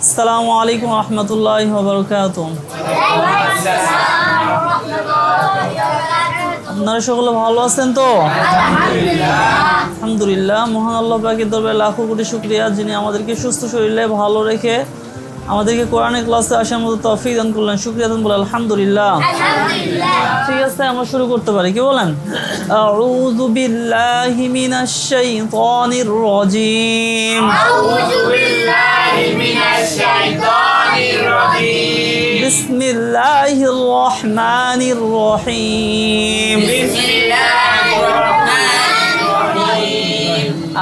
আসসালামু আলাইকুম রহমতুল্লাহি ওয়া বারাকাতুহু। আপনারা সকলে ভালো আছেন তো? আলহামদুলিল্লাহ। মহান আল্লাহ পাকের দরবারে লাখো কোটি শুকরিয়া, যিনি আমাদেরকে সুস্থ শরীরে ভালো রেখে আমাদেরকে কোরআনের ক্লাসে আসার মতো তৌফিক দান করলেন। শুকরিয়া দান বলে আলহামদুলিল্লাহ। ঠিক আছে, আমরা শুরু করতে পারি, কি বলেন? আউযু বিল্লাহি মিনাশ শাইতানির রাজীম। বিসমিল্লাহির রহমানির রহিম।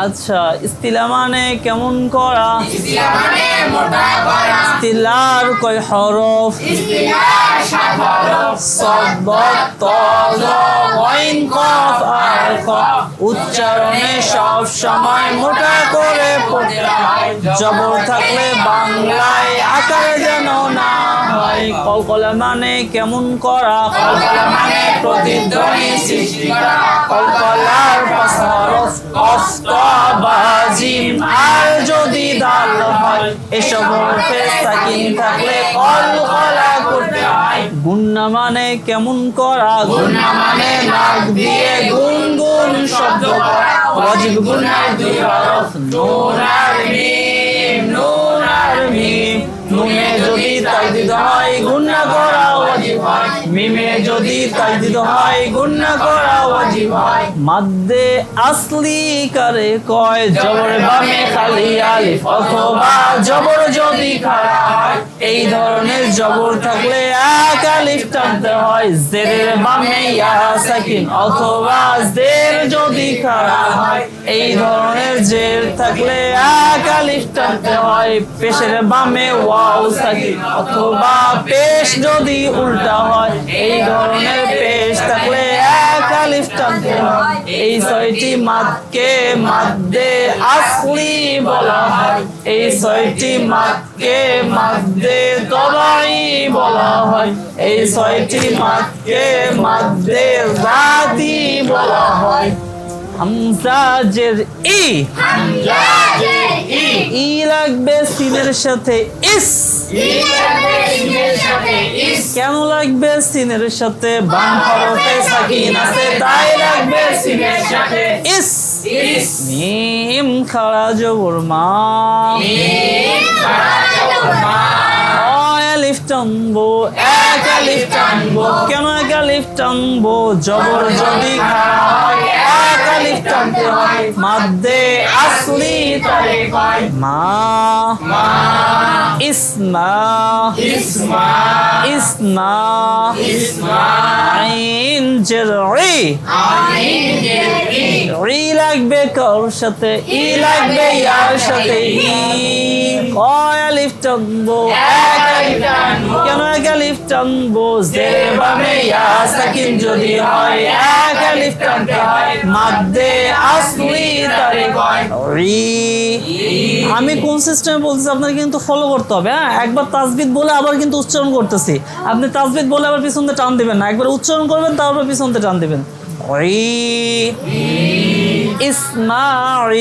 আচ্ছা, ইস্তিলা মানে কেমন করা? ইস্তিলার কয় হরফ? সদ, ত, জ, গইন, কফ আর খ। উচ্চারণে সব সময় মোটা করে পড়তে হয়। জবর থাকলে বাংলায় আকারে যেন না হয়। কলকলা মানে কেমন করা? কলকলা মানে প্রতিধ্বনি সৃষ্টি করা। কলকলার পাঁচ হরফ কফ, ত, বা, জিম। আর যদি দাল হয় এসব হরফে সাকিন থাকলে কলকলা করতে হয়। গুন্না মানে কেমন করা? গুন্না মানে নাক দিয়ে গুনগুন শব্দ করা। ওয়াজিব গুন্নার দুই হরফ নুন আর মিম, নুন আর মিম। নুনে যদি তাজদীদ হয় গুন্না করা ওয়াজিব হয়। মিমে যদি তাজদীদ হয় গুন্না করা ওয়াজিব হয়। মাদ্দে আসলি কারে কয়? জবর বামে খালি আলিফ অথবা জবর যদি খাড়া হয়। এই ধরনের জবর থাকলে এক আলিফ টানতে হয়। জেরের বামে ইয়া সাকিন অথবা জের যদি খাড়া হয়। এই ধরনের জের থাকলে এক আলিফ টানতে হয়। পেশের বামে ওয়াও সাকিন অথবা পেশ যদি উল্টা হয়। এই ধরনের পেশ থাকলে এক আলিফ টানতে হয়। এই ছয়টি মাদকে মাদ্দে আসলি বলা হয়। এই ছয়টি মাদকে মাদ্দে তবাই বলা হয়। এই ছয়টি মাদকে মাদ্দে জাতি বলা হয়। হামজা জের ই, ই লাগবে সিনের সাথে ইস। কেন লাগবে সিনের সাথে? বাম হরফে সাকিন আছে তাই লাগবে সিনের সাথে ইস। মিম খাড়া জবর মা, আলিফ টানবো, এক আলিফ টানবো। কেন এক আলিফ টানবো? জবর যদি খাড়া হয় এক আলিফ টানতে হয়। মাদ্দে আসলি তারে কয় মা, ইসমা, ইসমা। আইন জের ই, ই লাগবে কার সাথে? ই লাগবে ইয়ার সাথে। ই কয় আলিফ টানবো, এক আলিফ টানবো। কেন এক আলিফ টানবো? জের বামে ইয়া সাকিন যদি হয় এক আলিফ টানতে হয়। মাদ্দে আসলি তারে কয় রি। আমি কোন সিস্টেমে বলতেছি আপনাকে কিন্তু ফলো করতে হবে। হ্যাঁ, একবার তাসবিদ বলে আবার কিন্তু উচ্চারণ করতেছি। আপনি তাসবিদ বলে আবার পিছন দিয়ে টান দিবেন না, একবার উচ্চারণ করবেন তারপর পিছন দিয়ে টান দিবেন। রি, ইসমাঈ,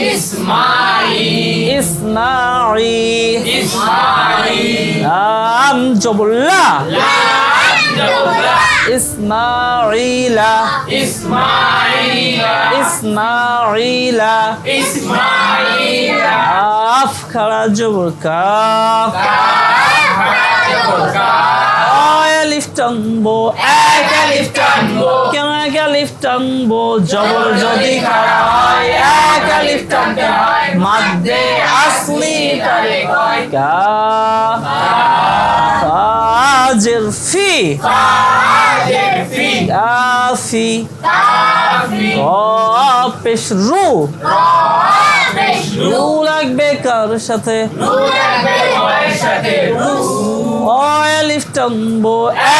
ইসমাঈ। লাম জবুল্লা, ইসমাঈলা, ইসমাঈলা। কাফ খাড়া জবর কা, আলিফ টানবো, এক আলিফ টানবো। কেন এক আলিফ টানবো? জবর যদি খাড়া হয় এক আলিফ টানতে হয়। মাদ্দে আসলি তারে কয় কা। ফাজের ফি, কাফি। পেশ রু, রু লাগবে কার সাথে? আলিফ টানবো,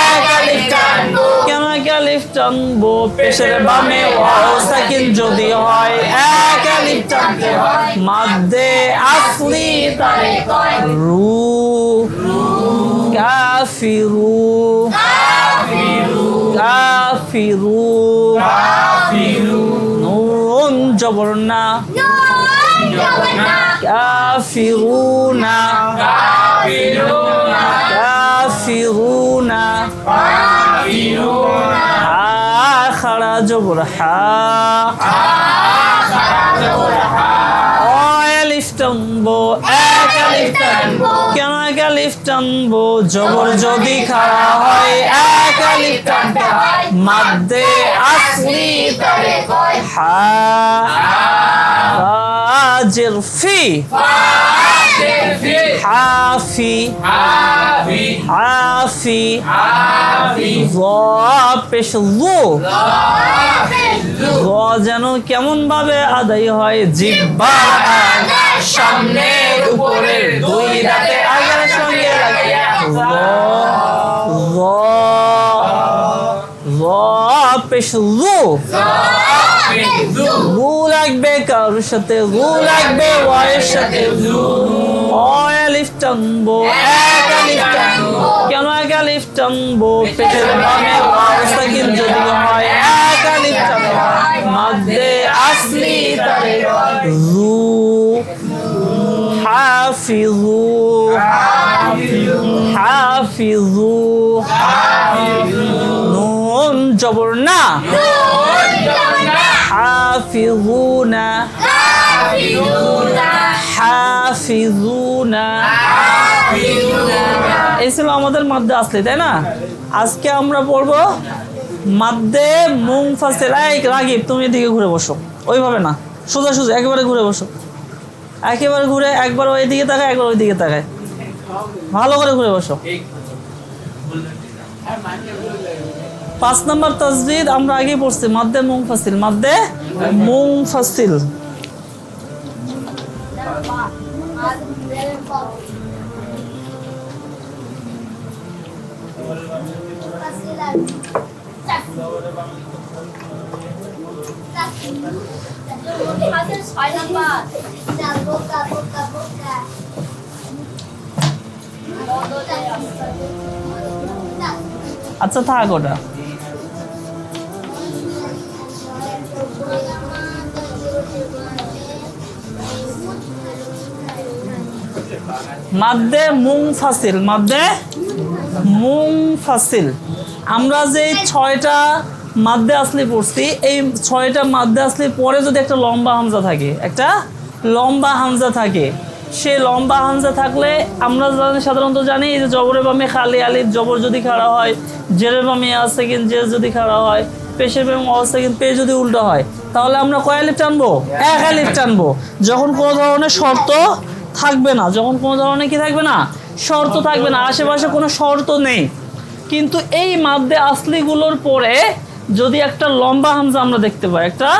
এক আলিফ টানবো। কেন এক আলিফ টানবো? পেশের বামে ওয়াও সাকিন যদি হয় এক আলিফ টানতে হয়। মাদ্দে আসলি তারে কয় রু, কাফিরু, কাফিরু। নুন জবর না, কাফিরুনা কাফিরুনা হা খাড়া জবর হা আলিফ টানবো এক আলিফ টানবো কেন এক আলিফ টানবো জবর যদি খাড়া হয় এক আলিফ টানতে হয় মাদ্দে আসলি তারে কয় হা ফাজির ফি হাফি হাফি পেশ যেন কেমন ভাবে আদায় হয় জিহ্বা সামনে উপরের দুই দাঁতে আগের সঙ্গে লাগিয়ে পেশ গু লাগবে কারোর সাথে গু লাগবে ওয়ের সাথে আলিফ টানবো এক আলিফ টানবো কেন এক আলিফ টানবো পেটের বামে অবস্থা কিন্তু যদি হয় এক আলিফ টানবো মাদ্দে আসলি তারে রু হাফিজু হাফিজু নুন জবর না হাফিজুনা হাফিজুনা এই ছিল আমাদের মাদ্দে আসলি তাই না আজকে আমরা পড়বো মাদ্দে মুনফাসিল এই রাগিব তুমি এদিকে ঘুরে বসো ওইভাবে না সোজা সোজা একেবারে ঘুরে বসো একেবারে ঘুরে একবার ওই দিকে তাকায় একবার ওই দিকে তাকায় ভালো করে ঘুরে বসো 5 নম্বর তাজদিদ আমরা আগে পড়ছি মাদ্দে মুনফাসিল মাদ্দে মুনফাসিল আচ্ছা থাক ওটা মাদ্দে মুনফাসিল মাদ্দে মুনফাসিল আমরা যে 6টা মাদ্দে আসলি পড়ছি এই 6টা মাদ্দে আসলি পরে যদি একটা লম্বা হামজা থাকে একটা লম্বা হামজা থাকে সেই লম্বা হামজা থাকলে আমরা সাধারণত জানি যে জবরের বামে খালি আলিফ জবর যদি খাড়া হয় জেরের বামে সেকেন্ড জের যদি খাড়া হয় পেশের বামে সেকেন্ড পে যদি উল্টো হয় তাহলে আমরা কয় আলিফ টানবো এক আলিফ টানবো যখন কোনো ধরনের শর্ত থাকবে না যখন কোনো ধরনের কি থাকবে না শর্ত থাকবে না আশেপাশে কোনো শর্ত নেই কিন্তু এই মাদ্দে আসলিগুলোর পরে যদি একটা লম্বা হামজা আমরা দেখতে পাই একটা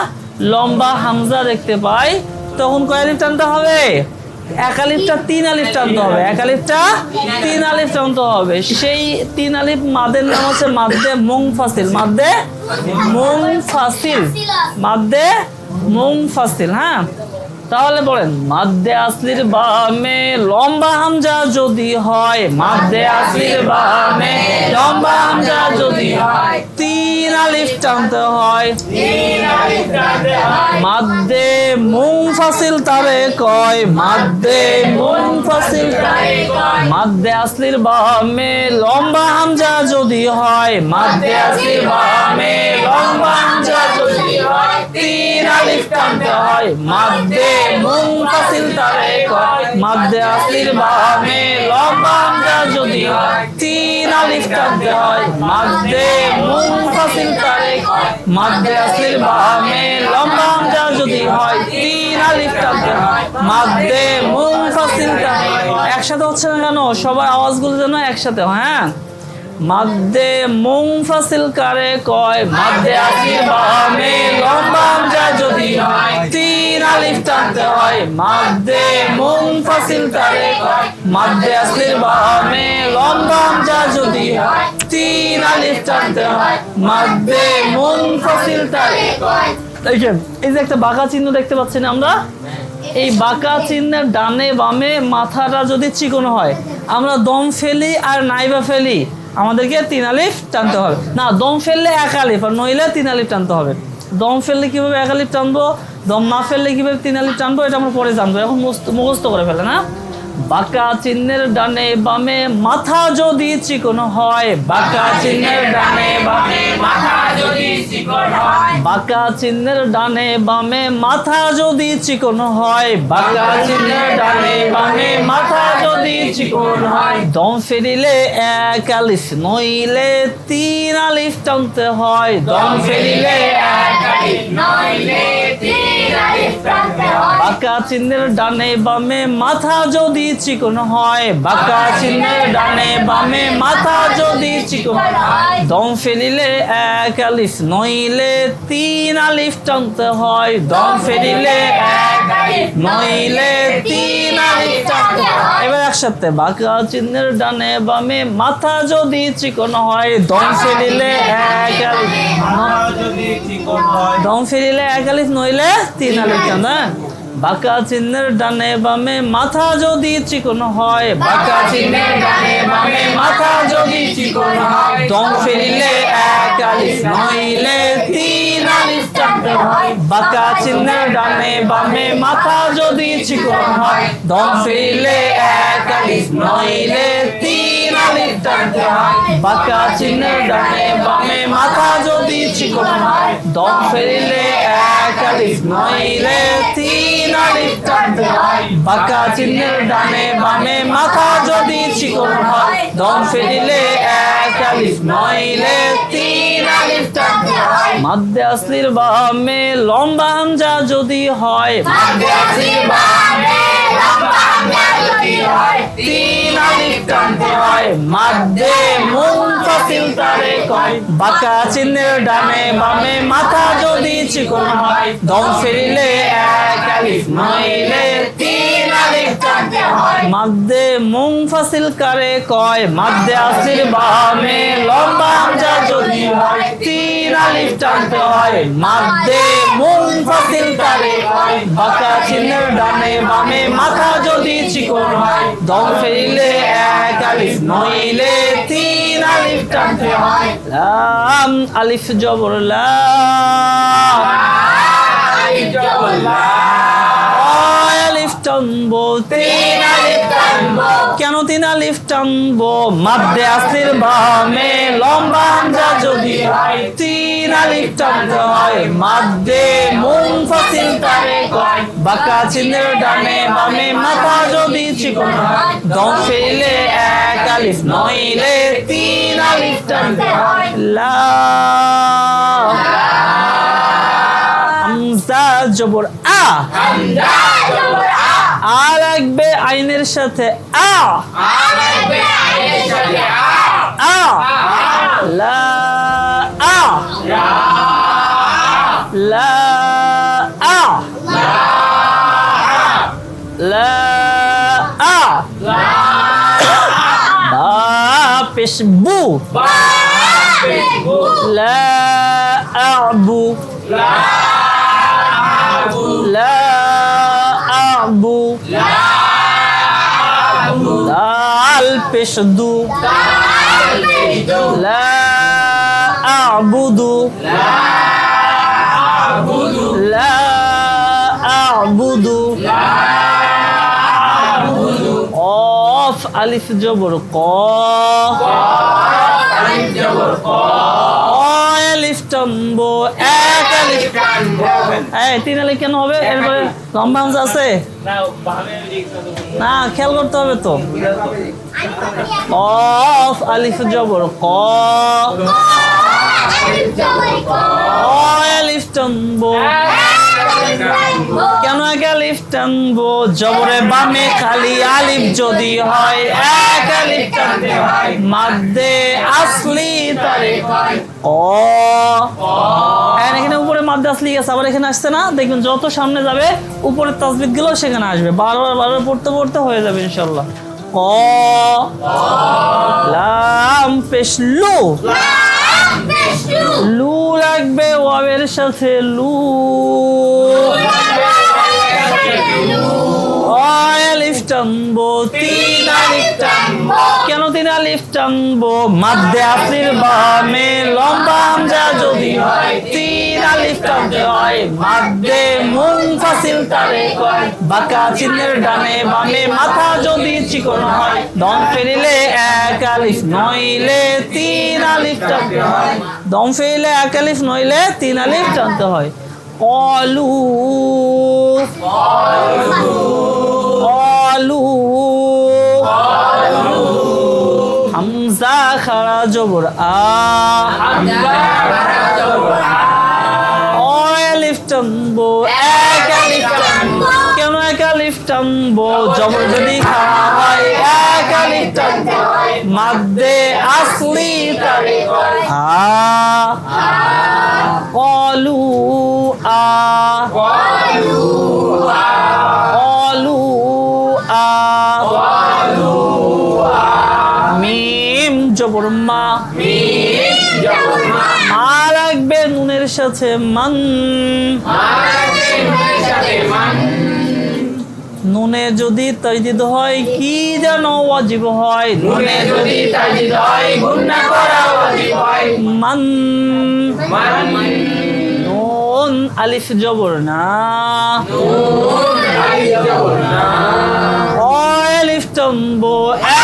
লম্বা হামজা দেখতে পাই তখন কয় আলিফ টানতে হবে এক আলিফটা 3 আলিফ টানতে হবে এক আলিফটা 3 আলিফ টানতে হবে সেই 3 আলিফ মাদের নাম হচ্ছে মাদ্দে মুনফাসিল মাদ্দে মুনফাসিল মাদ্দে মুনফাসিল হ্যাঁ তাহলে বলেন মাদ্দে আসলির বামে লম্বা হামজা যদি হয় মাদ্দে আসলির বামে লম্বা হামজা যদি হয় 3 আলিফ টানতে হয় মাদ্দে মুনফাসিল তারে কয় মাদ্দে মুনফাসিল তারে কয় মাদ্দে আসলির বামে লম্বা হামজা যদি হয় মাদ্দে আসলির বামে লম্বা হামজা যদি হয় 3 আলিফ টানতে হয় মাদ্দে মুনফাসিল তারে কয় মাদ্দে আসলির বামে লম্বা হামজা যদি হয় 3 আলিফ টানতে হয় মাদ্দে মুনফাসিল তারে কয় মাদ্দে আসলির বামে লম্বা হামজা যদি হয় 3 আলিফ টানতে হয় মাদ্দে মুনফাসিল তারে একসাথে হচ্ছে না কেন সবার আওয়াজগুলো যেন একসাথে হ্যাঁ মাদ্দে মুনফাসিল কারে কয় মাদ্দে আসলির বামে লম্বা হামজা যদি হয় 3 আলিফ টানতে হয় মাদ্দে মুনফাসিল তারে কয় মাদ্দে আসলির বামে লম্বা হামজা যদি হয় 3 আলিফ টানতে হয় মাদ্দে মুনফাসিল তারে কয় দেখেন এই যে একটা বাঁকা চিহ্ন দেখতে পাচ্ছেন আমরা এই বাঁকা চিহ্নের ডানে বামে মাথাটা যদি চিকন হয় আমরা দম ফেলি আর নাইবা ফেলি আমাদেরকে 3 আলিফ টানতে হবে না দম ফেললে 1 আলিফ আর নইলে 3 আলিফ টানতে হবে দম ফেললে কিভাবে 1 আলিফ টানবো দম না ফেললে কিভাবে 3 আলিফ টানবো এটা আমরা পরে জানবো, এখন মুখস্থ করে ফেলে না। বাঁকা চিহ্নের ডানে বামে মাথা যদি চিকন হয়, বাঁকা চিহ্নের ডানে বামে মাথা যদি চিকন হয়, বাঁকা চিহ্নের ডানে বামে মাথা যদি চিকন হয়, বাঁকা চিহ্নের ডানে বামে মাথা যদি চিকন হয়, দম ফেলিলে 1 আলিফ নইলে 3 আলিফ টানতে হয়, দম ফেলিলে 1 আলিফ নইলে 3 আলিফ টানতে হয়, বাঁকা চিহ্নের ডানে বামে মাথা যদি চিকন হয়, বাঁকা চিহ্নের ডানে বামে মাথা যদি চিকন হয়, দম ফেলিলে 1 আলিফ নইলে 3 আলিফ টানতে হয়, দম ফেলিলে 1 আলিফ নইলে 3 আলিফ টানতে হয়। এবার একসাথে বাঁকা চিহ্নের ডানে বামে মাথা যদি চিকন হয়, দম ফেলিলে 1 আলিফ যদি চিকন হয়, দম ফেলিলে 1 আলিফ নইলে 3 আলিফ টানতে। বাঁকা চিহ্নের ডানে বামে মাথা যদি চিকন হয়, বাঁকা চিহ্নের ডানে বামে মাথা যদি চিকন হয়, দম ফেলিলে 1 আলিফ নইলে 3 আলিফ টানতে হয়, বাঁকা চিহ্নের ডানে বামে মাথা যদি চিকন হয়, দম ফেলিলে 1 আলিফ নইলে 3 আলিফ টানতে হয়, বাঁকা চিহ্নের ডানে বামে মাথা যদি চিকন হয়, দম ফেলিলে 1 আলিফ নইলে 3 আলিফ টানতে হয়, বাঁকা চিহ্নের ডানে বামে মাথা যদি চিকন হয়, দম ফেলিলে 1 আলিফ নইলে 3 আলিফ টানতে হয়, মাদ্দে আসলির বামে লম্বা হামজা যদি হয়, মাদ্দে আসলির বামে লম্বা হামজা যদি হয়, 3 আলিফ টানতে হয়, মাদ্দে মুনফাসিল তারে কয়, বাঁকা চিহ্নের ডানে বামে মাথা যদি চিকন হয়, দম ফেলিলে 1 আলিফ নইলে 3 আলিফ টানতে হয়, মাদ্দে মুনফাসিল কারে কয়, মাদ্দে আসলির বামে লম্বা হামজা যদি হয়, 3 আলিফ টানতে হয়, মাদ্দে মুনফাসিল কারে কয়, বাঁকা চিহ্নের ডানে বামে মাথা যদি চিকন হয়, দম ফেলিলে 1 আলিফ নইলে 3 আলিফ টানতে হয়, লাম আলিফ জবর লা, আলিফ জবর লা, আলিফ টানবো 3 আলিফ টানবো, কেন 3 আলিফ টানবো, মাদ্দে আসলির বামে লম্বা হামজা যদি হয়, 3 আলিফ টানতে হয়, মাদ্দে মুনফাসিল তারে কয়, বাঁকা চিহ্নের ডানে বামে মাথা যদি চিকন হয়, দম ফেলিলে 1 আলিফ নইলে 3 আলিফ টানতে হয়, লা হামজা জবর আ, হামজা জবর আ, আ লাগবে আইনের সাথে আ, আ লাগবে আইনের সাথে আ, লা আ, লা আ, লা আ, বা পেশ বু, লা আবু, لا أعبو دال পেশ দু, لا أعبد لا أعبد قاف ألف جبر قاف ألف جبر قاف ألف টানবো 1 আলিফ টানবো, এই 3 আলিফ কেন হবে, এরপরে লম্বা হামজা আছে না, খেয়াল করতে হবে তো, কফ আলিফ জবর ক, আলিফ টানবো, কেন 1 আলিফ টানবো, জবরে বামে খালি আলিফ যদি হয় 1 আলিফ টানতে হয়, মাদ্দে আসলি তারে কয় ক, এখানে উপরে মাদ্দে আসলি আছে, আবার এখানে আসছে না, দেখবেন যত সামনে যাবে উপরের তাসবিদ গুলো সেখানে আসবে, বারবার পড়তে পড়তে হয়ে যাবে ইনশাআল্লাহ। ক লাম পেশ লু, লু লাগবে ওয়াবের সাথে লু, আলিফ টানবো 3 আলিফ টানবো, কেন 3 আলিফ টানবো, মাদ্দে আসলির বামে লম্বা হামজা যদি হয় 3 আলিফ আলিফ টানতে হয় মাদ্দে মুনফাসিল তারে কয় বাঁকা চিহ্নের ডানে বামে মাথা যদি চিকন হয় দম ফেলিলে এক আলিফ নইলে তিন আলিফ টানতে হয় দম ফেলিলে এক আলিফ নইলে তিন আলিফ টানতে হয় অলু অলু হামজা খাড়া জবর আ আলিফ টানবো এক আলিফ টানবো কেন এক আলিফ টানবো জবর যদি খাড়া হয় এক আলিফ টানতে হয় মাদ্দে আসলি তারে আ কলু আ কলু আ কলু আ কলু আ মিম জবর মা মিম জবর মা মা লাগবে নুনের সাথে মান নুনে যদি তাজদিদ হয় কি যেন ওয়াজিব হয় নুনে যদি তাজদিদ হয় গুনাহ করা ওয়াজিব হয় মান নুন আলিফ জবর না নুন আলিফ জবর না আলিফ টানবো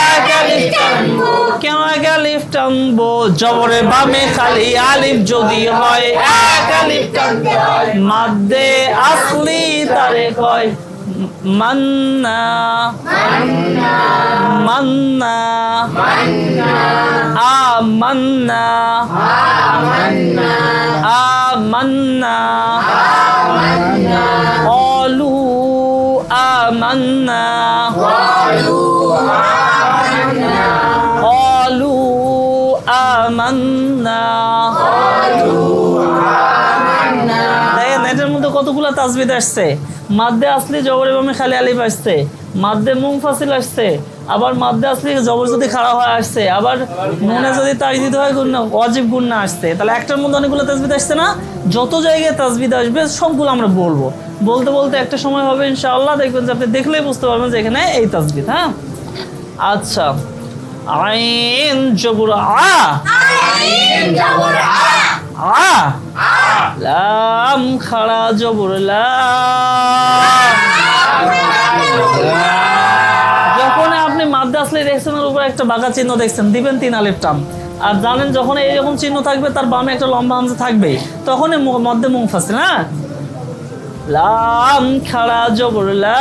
এক আলিফ টানবো কেন এক আলিফ টানবো জবরে বামে খালি আলিফ যদি হয় এক আলিফ টানতে হয় মাদ্দে আসলি তারে কয় মান্না মান্না আমান্না আমান্না অলু আমান্না অলু আমান্না দেখেন এটার মধ্যে কতগুলো তাসবিদ আসছে মাদ্দে আসলি জবরে বামে খালি আলিফ আসছে মাদ্দে মুনফাসিল আসছে আবার মাদ্দে আসলি জবর যদি খাড়া হয় আসছে আবার নুনে যদি তাজদিদ হয় গুণনা ওয়াজিব গুণনা আসছে তাহলে একটার মধ্যে অনেকগুলো তাসবিদ আসছে না যত জায়গায় তাসবিদ আসবে সবগুলো আমরা বলবো বলতে বলতে একটা সময় হবে ইনশাআল্লাহ দেখবেন যে আপনি দেখলেই বুঝতে পারবেন যে এখানে এই তাসবিদ হ্যাঁ আচ্ছা আইন জবর আ আইন জবর আ লাম খাড়া জবর লা যখন আপনি মাদ্দে আসলে দেখছেন এর উপর একটা বাঁকা চিহ্ন দেখছেন দিবেন তিন আলিফ টান আর জানেন যখন এইরকম চিহ্ন থাকবে তার বামে একটা লম্বা হামজা থাকবে তখন মধ্যে মুনফাসিল হ্যাঁ লাম খাড়া জবর লা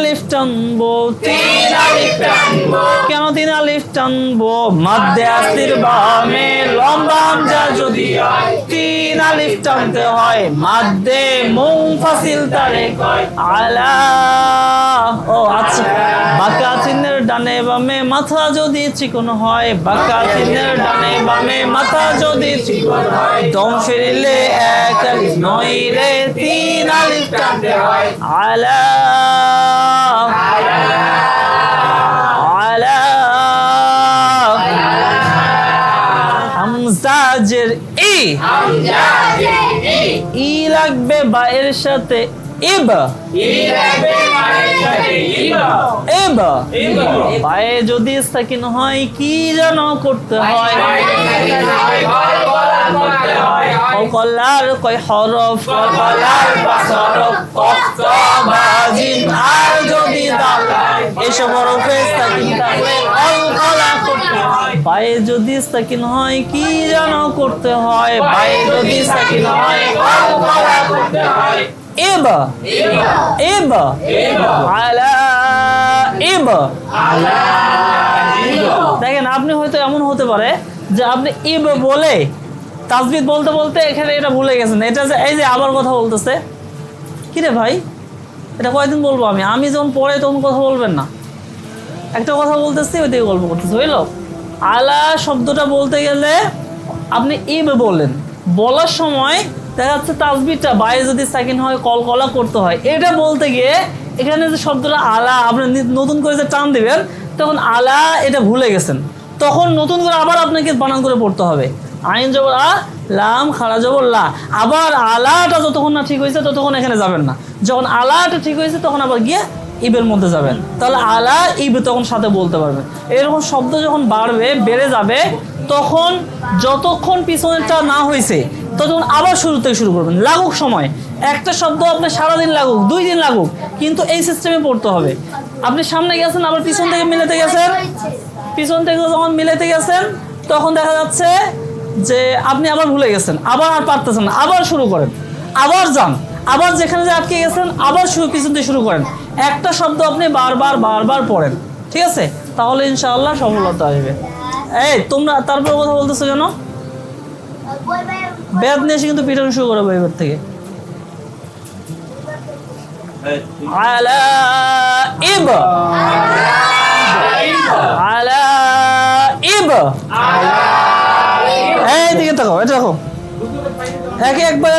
আলিফ টানবো তিন আলিফ টানবো কেন তিন আলিফ টানবো মাদ্দে আসলির বামে লম্বা হামজা যদি হয় তিন আলিফ টানতে হয় মাদ্দে মুনফাসিল তারে কয় আলা ও আচ্ছা বাঁকা চিহ্নের ডানে বামে মাথা যদি চিকন হয় বাঁকা চিহ্নের ডানে বামে মাথা যদি চিকন হয় দম ফেলিলে এক আলিফ নইলে তিন আলিফ টানতে হয় আলা আলা হামজাজের ই ই লাগবে বা এর সাথে ইবা পায়ে যদি সাকিন হয় কি যেন করতে হয় কলার কয় হরফ কলার বাসরফ কফ বাজিম আর যদি দাল এসব হরফে সাকিন থাকলে কলা করতে হয় পায়ে যদি সাকিন হয় কি যেন করতে হয় পায়ে যদি সাকিন হয় কলা করতে হয় ইবা ইবা আলা ইবা দেখেন আপনি হয়তো এমন হতে পারে যে আপনি ইবা বলে তাসবিদ বলতে বলতে এখানে এটা ভুলে গেছেন এটা যে এই যে আবার কথা বলতেছে কি রে ভাই এটা কয়দিন বলবো আমি যখন পড়ে তখন কথা বলবেন না একটা কথা বলতেছি ওই দিকে গল্প করতেছি বুঝলো আলা শব্দটা বলতে গেলে আপনি ইবা বললেন বলার সময় দেখা যাচ্ছে তাসবিহটা বাইরে যদি সাকিন হয় কলকলা করতে হয় এটা বলতে গিয়ে এখানে যে শব্দটা আলা আপনি নতুন করে যে টান দিবেন তখন আলা এটা ভুলে গেছেন তখন নতুন করে আবার আপনাকে বানান করে পড়তে হবে আইন জবর আ লাম খাড়া জবর লা আবার আলাটা যতক্ষণ না ঠিক হয়েছে ততক্ষণ এখানে যাবেন না যখন আলাটা ঠিক হয়েছে তখন আবার গিয়ে ইবের মধ্যে যাবেন তাহলে আলা ইব তখন সাথে বলতে পারবেন এরকম শব্দ যখন বাড়বে বেড়ে যাবে তখন যতক্ষণ পিছনেরটা না হয়েছে ততক্ষণ আবার শুরু থেকে শুরু করবেন। লাগুক সময়, একটা শব্দ আপনার সারাদিন লাগুক, 2 দিন লাগুক, কিন্তু এই সিস্টেমে পড়তে হবে। আপনি সামনে গেছেন, আবার পিছন থেকে মিলাতে গেছেন, পিছন থেকে যখন মিলাতে গেছেন তখন দেখা যাচ্ছে যে আপনি আবার ভুলে গেছেন, আবার আর পারতেছেন না, আবার শুরু করেন, আবার যান, আবার যেখানে যে আটকে গেছেন আবার পিছন থেকে শুরু করেন। একটা শব্দ আপনি বারবার বারবার পড়েন, ঠিক আছে? তাহলে ইনশাআল্লাহ সফলতা আসবে। এই তোমরা তারপর কথা বলতেছো কেন? বেদ নিয়ে এসে কিন্তু পিটানো শুরু করবো এবার থেকে। আলা ইব, আলা ইব, এই দিকে তাকাও, এটা দেখো, একবার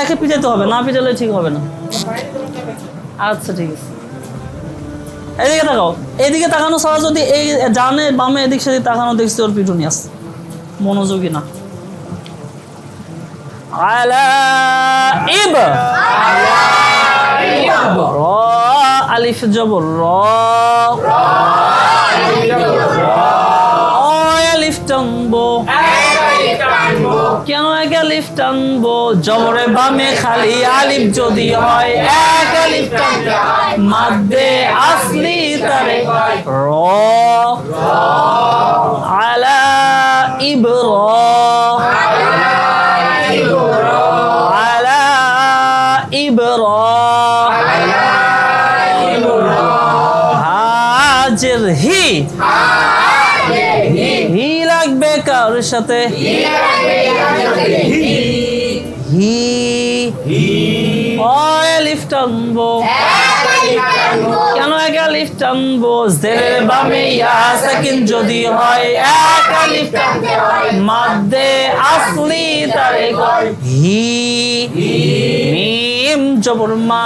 একে পিটাইতে হবে, না পিটালে ঠিক হবে না। আচ্ছা ঠিক আছে, এদিকে তাকাও, এদিকে তাকানো ছাড়া যদি এই ডানে বামে এদিক সেদিক তাকানো দেখছি ওর পিটুনি আছে, মনোযোগী না। আলা ইব, র আলিফ জবর র, আলিফ টানবো, কেন এক আলিফ টানবো? জবরে বামে খালি আলিফ যদি হয় এক আলিফ টানতে হয়, মাদ্দে আসলি তারে র, আলা ইব র, আলা ইব র, হাজের হি, হি লাগবে কার সাথে? হি, আলিফ টানবো, কেন এক আলিফ টানবো? জেরের বামে ইয়া সাকিন যদি হয় এক আলিফ টানতে হয়, মাদ্দে আসলি তারে হি, মিম জবর মা,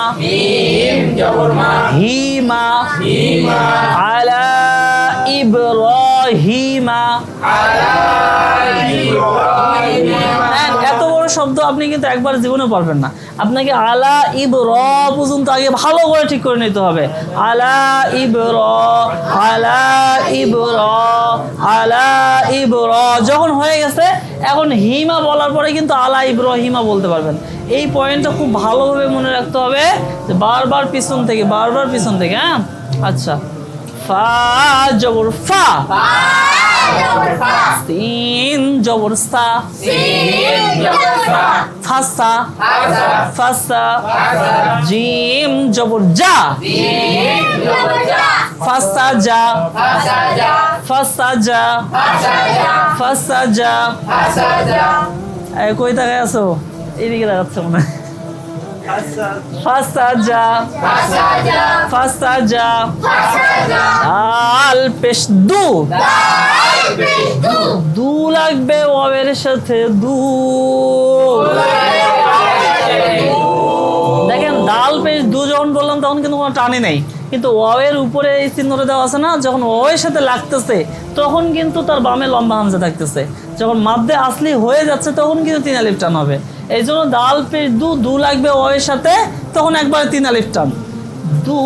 হিমা, আলা ইব্রাহিমা, এত বড় শব্দ আপনি কিন্তু একবার জীবনে পারবেন না। আপনাকে আলা ইব্র পর্যন্ত আগে ভালো করে ঠিক করে নিতে হবে। আলা ইব্র, আলা ইব্র, আলা ইব্র, যখন হয়ে গেছে এখন হিমা বলার পরে কিন্তু আলা ইব্রাহিমা বলতে পারবেন। এই পয়েন্টটা খুব ভালোভাবে মনে রাখতে হবে যে বারবার পিছন থেকে, বারবার পিছন থেকে। হ্যাঁ, আচ্ছা, ফা জবর ফা, সিন জবর সা, ফাসা, ফাসা, জিম জবর যা, ফাসা যা, ফাসা যা, ফাসা যা। কই তাকায় আছো? এইদিকে তাকাচ্ছে মনে হয়। ফাসাজা, ফাসাজা, আল পেশ দু, দু লাগবে ওয়াবের সাথে, দু। দেখেন ডাল পেশ দু যখন বললাম তখন কিন্তু কোনো টানি নেই, কিন্তু ওয়াবের উপরে এই চিহ্নটা দেওয়া আছে না, যখন ওয়ের সাথে লাগতেছে তখন কিন্তু তার বামে লম্বা হামজা থাকতেছে। যখন মাদ্দে আসলি হয়ে যাচ্ছে তখন কিন্তু 3 আলিফ টান হবে। এই জন্য দাল পেশ দু, দু লাগবে ওয়ের সাথে, তখন একবার 3 আলিফ টান, দু।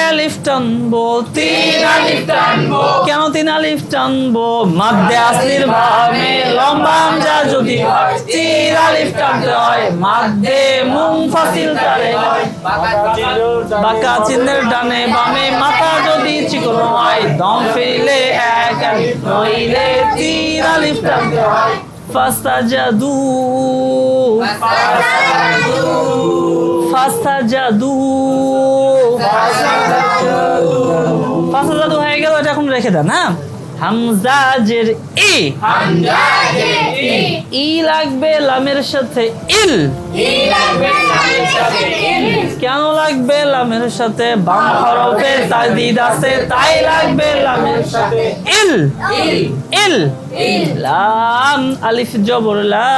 আলিফ টানবো, 3 আলিফ টানবো, কেন 3 আলিফ টানবো? মাদ্দে আসলির বামে লম্বা হামজা যদি হয় 3 আলিফ টানতে হয়, মাদ্দে মুনফাসিল তারে বাঁকা চিহ্নের ডানে বামে মাথা যদি চিকন হয়, দম ফেলে এক আলিফ নইলে 3 আলিফ টানতে হয়। ফাসাজাদু, ফাসাজাদু, ফাসাজাদু হয়ে গেল, এটা এখন রেখে দেন। হ্যাঁ, হামজা জের ই, ই লাগবে লামের সাথে ইল, কেন লাগবে লামের সাথে? বাম হরফে তাজদীদ আছে তাই লাগবে লামের সাথে ইল, ইল, লাম আলিফ জবর লা,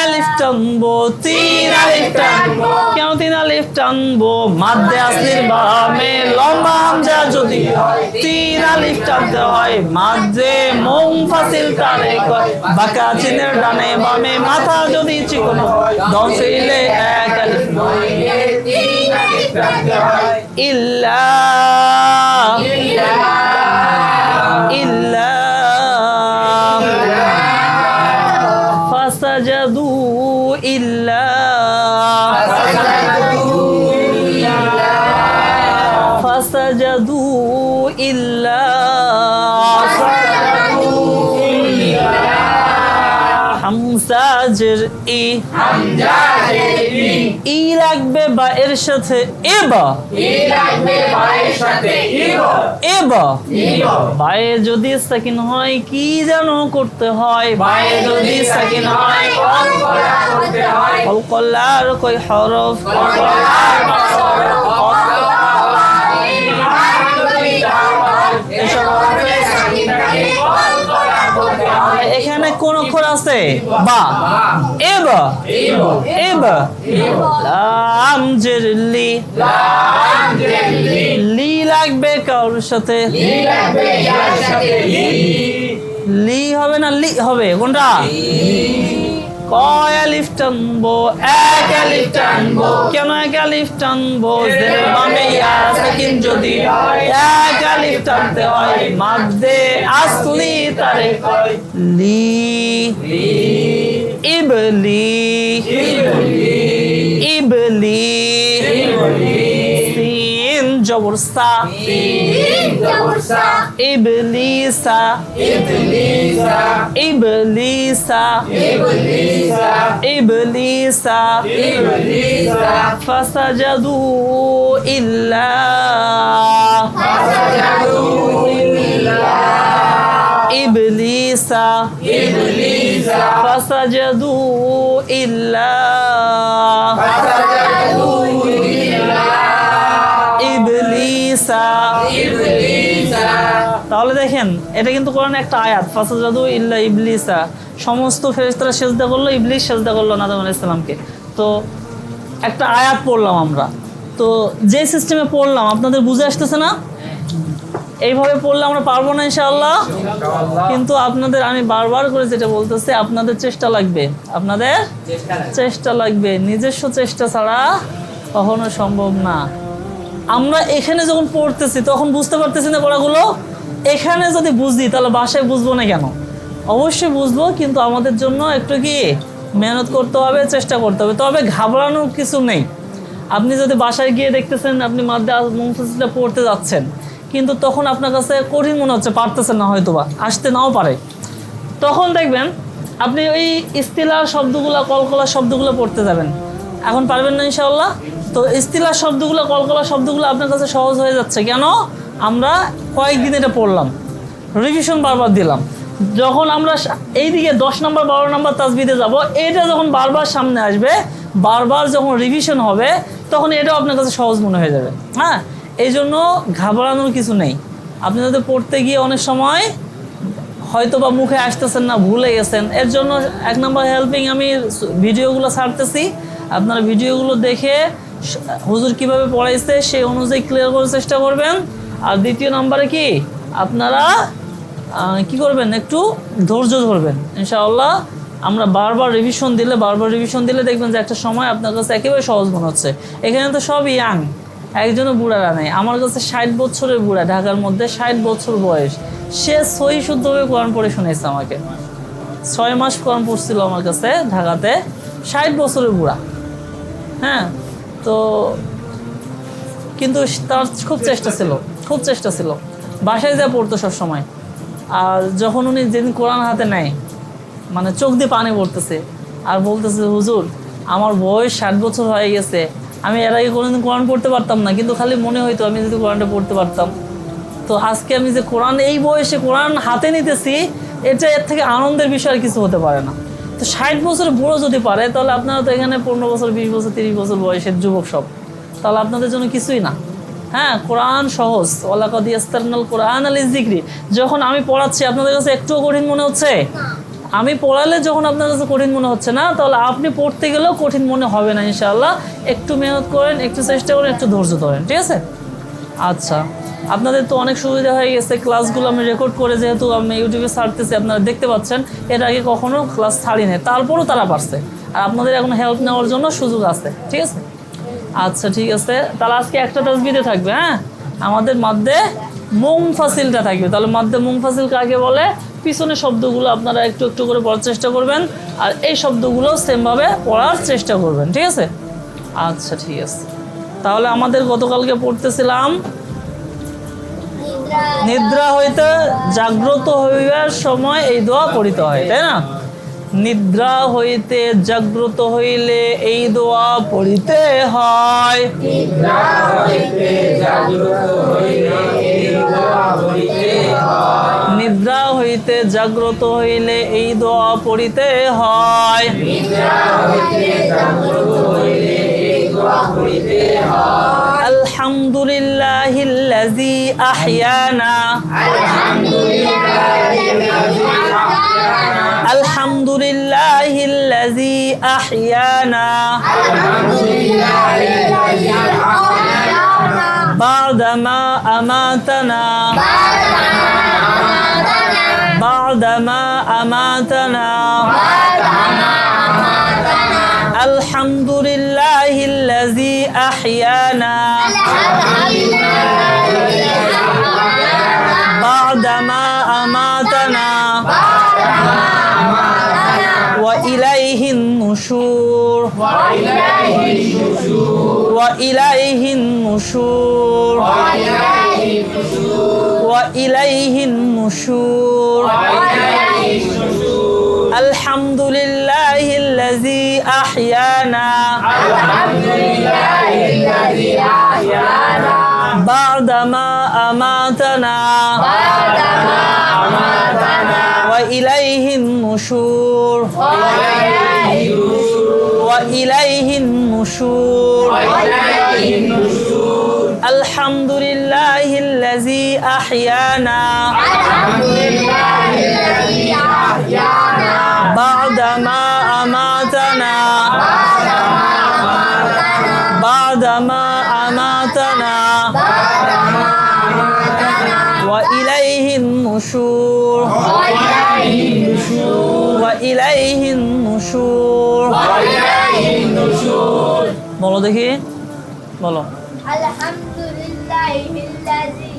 আলিফ টানবো, 3 আলিফ টানবো, কেন 3 আলিফ টানবো? মাদ্দে আসলির বামে লম্বা হামজা যদি হয় 3 আলিফ টানতে হয়, মাদ্দে মুনফাসিল তারে বাঁকা চিহ্নের ডানে বামে মাথা যদি চিকন হয়, দম ফেলে এক আলিফ নইলে 3 আলিফ ইল্লা ইল্লা ফাসাজাদু ইল্লা ফাসাজাদু ইল্লা হামজা জের ই ই লাগবে বা এর সাথে এবা এবা বায়ে যদি সাকিন হয় কি যেন করতে হয় বায়ে যদি সাকিন হয় কলকলার কই হরফ এখানে কোন অক্ষর আছে বা এবা এবা লাম জের লি লি লাগবে কার সাথে লি হবে না লি হবে কোনটা কয় আলিফ টানবো এক আলিফ টানবো কেন এক আলিফ টানবো জের বামে ইয়া সাকিন যদি এক আলিফ টানতে হয় মাদ্দে আসলি তারে কয় লি ইবলি ইবলি সিন জবর সা ইবলিসা ইবলিসা ইবলিসা ফাসাজাদু ইল্লা ইবলিসা ফাসাজাদু ইল্লা ইবলিসা তাহলে দেখেন এটা কিন্তু কোরআনে একটা আয়াত ফাসাজাদু ইল্লা ইবলিসা সমস্ত ফেরেশতারা সিজদা করলো ইবলিস সিজদা করলো আদম আলাইহিস সালামকে তো একটা আয়াত পড়লাম আমরা তো যে সিস্টেমে পড়লাম আপনাদের বুঝে আসতেছে না এইভাবে পড়লে আমরা পারবো না ইনশাআল্লাহ কিন্তু আপনাদের আমি বারবার করে যেটা বলতেছি আপনাদের চেষ্টা লাগবে আপনাদের চেষ্টা লাগবে নিজস্ব চেষ্টা ছাড়া কখনো সম্ভব না আমরা এখানে যখন পড়তেছি তখন বুঝতে পারতেছি না পড়াগুলো এখানে যদি বুঝি তাহলে বাসায় বুঝবো না কেন অবশ্যই বুঝবো কিন্তু আমাদের জন্য একটু কি মেহনত করতে হবে চেষ্টা করতে হবে তবে ঘাবড়ানোর কিছু নেই আপনি যদি বাসায় গিয়ে দেখতেছেন আপনি মাদ্দে মুনফাসিলটা পড়তে যাচ্ছেন কিন্তু তখন আপনার কাছে কঠিন মনে হচ্ছে পারতেছেন না হয়তোবা আসতে নাও পারে তখন দেখবেন আপনি ওই ইস্তিলার শব্দগুলো কলকলা শব্দগুলো পড়তে যাবেন এখন পারবেন না ইনশাআল্লাহ তো ইস্তিলার শব্দগুলো কলকলা শব্দগুলো আপনার কাছে সহজ হয়ে যাচ্ছে কেন আমরা কয়েকদিন এটা পড়লাম রিভিশন বারবার দিলাম যখন আমরা এইদিকে 10 নম্বর 12 নম্বর তাসবিদে যাব এটা যখন বারবার সামনে আসবে বারবার যখন রিভিশন হবে তখন এটাও আপনার কাছে সহজ মনে হয়ে যাবে হ্যাঁ এই জন্য ঘাবড়ানোর কিছু নেই আপনি যদি পড়তে গিয়ে অনেক সময় হয়তো বা মুখে আসতেছেন না ভুলে গেছেন এর জন্য 1 নম্বর হেল্পিং আমি ভিডিওগুলো ছাড়তেছি আপনারা ভিডিওগুলো দেখে হুজুর কিভাবে পড়াইছে সেই অনুযায়ী ক্লিয়ার করার চেষ্টা করবেন আর দ্বিতীয় নম্বরে কি আপনারা কি করবেন একটু ধৈর্য ধরবেন ইনশাআল্লাহ আমরা বারবার রিভিশন দিলে দেখবেন যে একটা সময় আপনার কাছে একেবারে সহজ মনে হচ্ছে এখানে তো সব ইয়াং একজনও বুড়ারা নেই আমার কাছে 60 বছরের বুড়া ঢাকার মধ্যে 60 বছর বয়স সে সহি শুদ্ধভাবে কোরআন পড়ে শুনেছে আমাকে 6 মাস কোরআন পড়ছিল আমার কাছে ঢাকাতে 60 বছরের বুড়া হ্যাঁ তো কিন্তু তার খুব চেষ্টা ছিল বাসায় যা পড়তো সবসময় আর যখন উনি যেদিন কোরআন হাতে নেয় মানে চোখ দিয়ে পানি পড়তেছে আর বলতেছে হুজুর আমার বয়স 60 বছর হয়ে গেছে আমি এর আগে কোনোদিন কোরআন পড়তে পারতাম না কিন্তু খালি মনে হইতো আমি যদি কোরআনটা পড়তে পারতাম তো আজকে আমি যে কোরআন এই বয়সে কোরআন হাতে নিতেছি এটা এর থেকে আনন্দের বিষয় আর কিছু হতে পারে না তো 60 বছরের বুড়ো যদি পারে তাহলে আপনারা তো এখানে 15 বছর 20 বছর 30 বছর বয়সের যুবক সব তাহলে আপনাদের জন্য কিছুই না হ্যাঁ কোরআন সহজ ওয়ালাকাদ ইয়াসসারনাল কোরআন লিযিকরি যখন আমি পড়াচ্ছি আপনাদের কাছে একটুও কঠিন মনে হচ্ছে আমি পড়ালে যখন আপনার কাছে কঠিন মনে হচ্ছে না তাহলে আপনি পড়তে গেলেও কঠিন মনে হবে না ইনশাআল্লাহ একটু মেহনত করেন একটু চেষ্টা করেন একটু ধৈর্য ধরেন ঠিক আছে আচ্ছা আপনাদের তো অনেক সুবিধা হয়ে গেছে ক্লাসগুলো আমি রেকর্ড করে যেহেতু আমি ইউটিউবে ছাড়তেছি আপনারা দেখতে পাচ্ছেন এর আগে কখনো ক্লাস ছাড়ি নাই তারপরও তারা পারছে আর আপনাদের এখন হেল্প নেওয়ার জন্য সুযোগ আছে ঠিক আছে আচ্ছা ঠিক আছে, তাহলে আজকে একটা তাসবিহতে থাকবে। হ্যাঁ, আমাদের মাদ্দে মুনফাসিলটা থাকবে। তাহলে মাদ্দে মুনফাসিল কাকে বলে? পিছনে শব্দগুলো আপনারা একটু একটু করে পড়ার চেষ্টা করবেন, আর এই শব্দগুলো সেমভাবে পড়ার চেষ্টা করবেন। ঠিক আছে? আচ্ছা ঠিক আছে। তাহলে আমাদের গতকালকে পড়তেছিলাম নিদ্রা হইতে জাগ্রত হইবার সময় এই দোয়া পড়িতে হয়, তাই না? নিদ্রা হইতে জাগ্রত হইলে এই দোয়া পড়িতে হয়। নিদ্রা হইতে জাগ্রত হইলে এই দোয়া পড়িতে হয়। নিদ্রা হইতে জাগ্রত হইলে এই দোয়া পড়িতে হয়। নিদ্রা হইতে জাগ্রত হইলে এই দোয়া পড়িতে হয়। আলহামদুলিল্লাহিল্লাযী আহইয়ানা। আলহামদুলিল্লাহিল্লাযী আহইয়ানা বা'দামা আমাতানা বা'দামা আমাতানা। আলহামদুলিল্লাহিল্লাযী আহইয়ানা বা'দামা আমাতানা ওয়া ইলাইহিন নুশুর। ওয়া ইলাইহিন নুশুর। ওয়া ইলাইহিন নুশুর। আলহামদুলিল্লাহিল্লাযী আহইয়ানা বা'দামা আমাতানা ওয়া ইলাইহিন নুশুর। ওয়া ইলাইহিন নুশুর। আলহামদুলিল্লাহিল্লাযী আহইয়ানা বা'দামা আমাতানা বা'দামা আমাতানা ওয়া ইলাইহিন নুশুর। ওয়া ইলাইহিন নুশুর। বলো দেখি, বলো। আলহামদুলিল্লাহিল্লাযী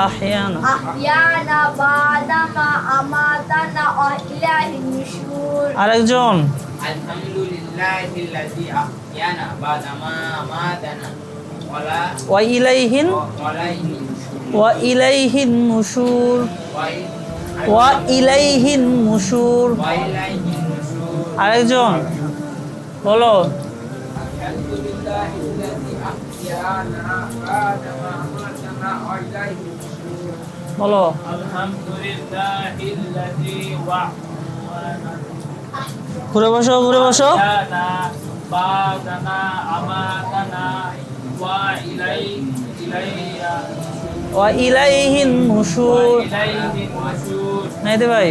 আহইয়ানা আহইয়ানা বা'দামা আমাতানা ওয়া ইলাইহিন নুশুর। আরেকজন। আলহামদুলিল্লাহিল্লাযী আহইয়ানা বা'দামা আমাতানা ওয়া ইলাইহিন ওয়া ইলাইহিন নুশুর। ওয়া ইলাইহিন নুশুর। আরেকজন বলো। বলো। ঘুরে বসো, ঘুরে বসো। ওয়া ইলাইহিন নুশুর। নাইতে ভাই।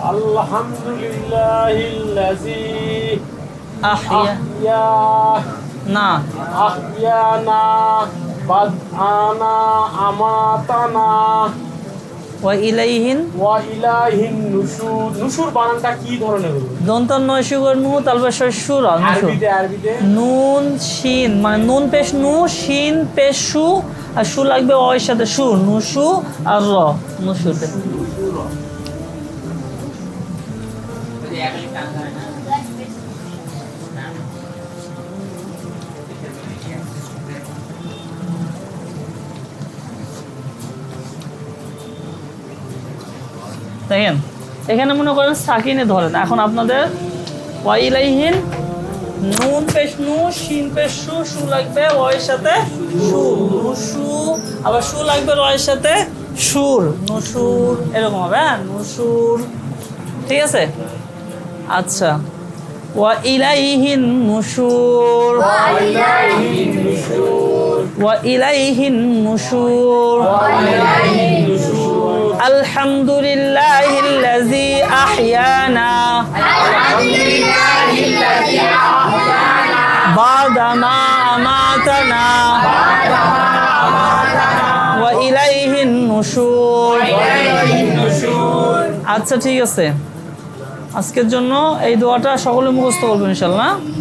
আলহামদুলিল্লাহিল্লাযী আহইয়া না আহইয়ানা বা'দামা আমাতানা ওয়া ইলাইহিন নুশুর। নুশুর বানানটা কি ধরনের হবে? দন্ত নয় সুগর নু তালবে শ্বশুর আরবিতে নুন শিন, মানে নুন পেশ নু, শিন পেশ সু, আর সু লাগবে অয়ের সাথে সু, নুসু আর র, নুসুতে। দেখেন এখানে মনে করেন সাকিনে ধরেন। এখন আপনাদের ওয়া ইলাইহিন নুন পেশ নু, শিন পেশ সু, সু লাগবে ওয়ের সাথে সু, নুসু, আবার সু লাগবে রয়ের সাথে সুর, নুসুর, এরকম হবে। হ্যাঁ, নুসুর। ঠিক আছে? আচ্ছা, ওয়া ইলাইহিন নুশুর। ওয়া ইলাইহিন নুশুর। আলহামদুলিল্লাহিল্লাযী আহইয়ানা বা'দামা আমাতানা ওয়া ইলাইহিন নুশুর। আচ্ছা ঠিক আছে, আজকের জন্য এই দোয়াটা সকলে মুখস্থ করবেন ইনশাআল্লাহ।